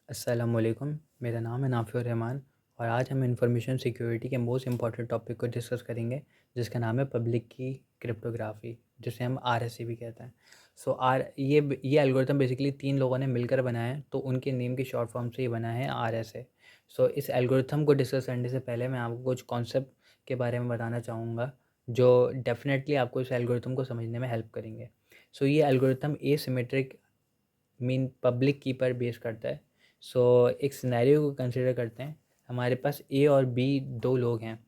अस्सलामुअलैकुम। मेरा नाम है नाफ़िउर रहमान और आज हम इंफॉर्मेशन सिक्योरिटी के मोस्ट इम्पॉर्टेंट टॉपिक को डिस्कस करेंगे, जिसका नाम है पब्लिक की क्रिप्टोग्राफी, जिसे हम आरएसए भी कहते हैं। सो आर ये एल्गोरिथम बेसिकली 3 लोगों ने मिलकर बनाया है, तो उनके नेम की शॉर्ट फॉर्म से ही बना है आरएसए। सो इस एल्गोरिथम को डिस्कस करने से पहले मैं आपको कुछ कॉन्सेप्ट के बारे में बताना चाहूँगा, जो डेफ़िनेटली आपको इस एल्गोरिथम को समझने में हेल्प करेंगे। सो ये एल्गोरिथम एसिमेट्रिक मीन पब्लिक की पर बेस करता है। सो एक सिनेरियो को कंसिडर करते हैं। हमारे पास ए और बी दो लोग हैं।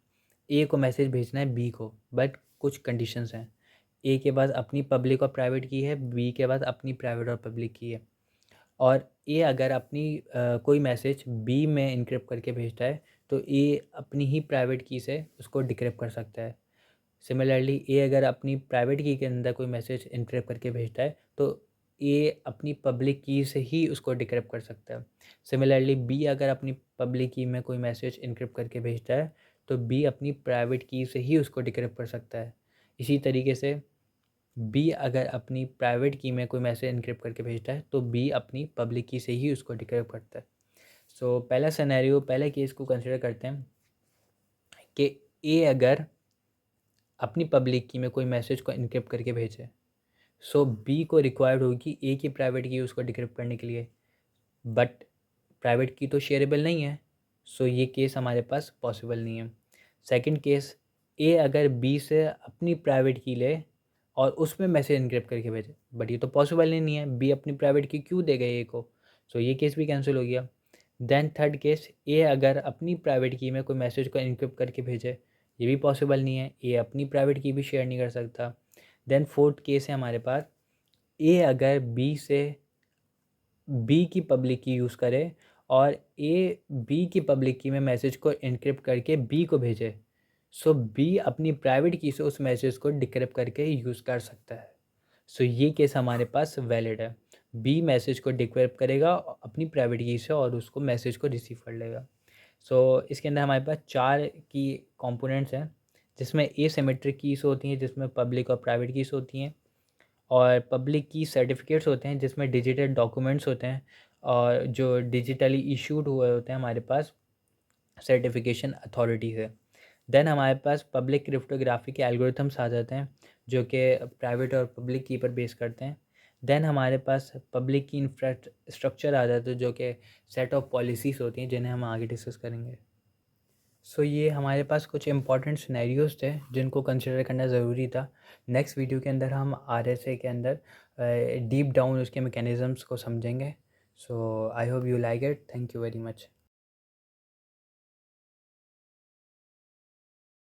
ए को मैसेज भेजना है बी को, बट कुछ कंडीशंस हैं। ए के पास अपनी पब्लिक और प्राइवेट की है, बी के पास अपनी प्राइवेट और पब्लिक की है। और ए अगर अपनी कोई मैसेज बी में इनक्रिप्ट करके भेजता है, तो ए अपनी ही प्राइवेट की से उसको डिक्रिप्ट कर सकता है। सिमिलरली ए अगर अपनी प्राइवेट की के अंदर कोई मैसेज इनक्रिप्ट करके भेजता है, तो ए अपनी पब्लिक की से ही उसको डिक्रिप्ट कर सकता है। सिमिलरली बी अगर अपनी पब्लिक की में कोई मैसेज इनक्रिप्ट करके भेजता है, तो बी अपनी प्राइवेट की से ही उसको डिक्रिप्ट कर सकता है। इसी तरीके से बी अगर अपनी प्राइवेट की में कोई मैसेज इनक्रिप्ट करके भेजता है, तो बी अपनी पब्लिक की से ही उसको डिक्रिप्ट करता है। सो पहला सिनेरियो, पहले केस को कंसिडर करते हैं कि ए अगर अपनी पब्लिक की में कोई मैसेज को इनक्रिप्ट करके भेजे, सो बी को रिक्वायर्ड होगी ए की प्राइवेट की उसको डिक्रिप्ट करने के लिए, बट प्राइवेट की तो शेयरेबल नहीं है। सो ये केस हमारे पास पॉसिबल नहीं है। सेकंड केस, ए अगर बी से अपनी प्राइवेट की ले और उसमें मैसेज इनक्रिप्ट करके भेजे, बट ये तो पॉसिबल ही नहीं है। बी अपनी प्राइवेट की क्यों देगा ए को? सो ये केस भी कैंसिल हो गया। देन थर्ड केस, ए अगर अपनी प्राइवेट की में कोई मैसेज को इनक्रिप्ट करके भेजे, ये भी पॉसिबल नहीं है। ए अपनी प्राइवेट की भी शेयर नहीं कर सकता। देन फोर्थ केस है हमारे पास, ए अगर बी से बी की पब्लिक की यूज़ करे और ए बी की पब्लिक की में मैसेज को इनक्रिप्ट करके बी को भेजे, सो बी अपनी प्राइवेट की से उस मैसेज को डिक्रिप्ट करके यूज़ कर सकता है। सो ये केस हमारे पास वैलिड है। बी मैसेज को डिक्रिप्ट करेगा अपनी प्राइवेट की से और उसको मैसेज को रिसीव कर लेगा। सो इसके अंदर हमारे पास 4 की कंपोनेंट्स हैं, जिसमें एसिमेट्रिक कीज़ होती हैं, जिसमें पब्लिक और प्राइवेट कीज़ होती हैं, और पब्लिक की सर्टिफिकेट्स होते हैं जिसमें डिजिटल डॉक्यूमेंट्स होते हैं, और जो डिजिटली इशूड हुए होते हैं हमारे पास सर्टिफिकेशन अथॉरिटी से। देन हमारे पास पब्लिक क्रिप्टोग्राफी के एल्गोरिथम्स आ जाते हैं, जो कि प्राइवेट और पब्लिक की पर बेस करते हैं। देन हमारे पास पब्लिक की इंफ्रास्ट्रक्चर आ जाते हैं, जो कि सेट ऑफ पॉलिसीज़ होती हैं, जिन्हें हम आगे डिस्कस करेंगे। सो ये हमारे पास कुछ इंपॉर्टेंट सिनेरियोज़ थे जिनको कंसिडर करना ज़रूरी था। नेक्स्ट वीडियो के अंदर हम आरएसए के अंदर डीप डाउन उसके मैकेनिज़म्स को समझेंगे। So I hope you like it. Thank you very much.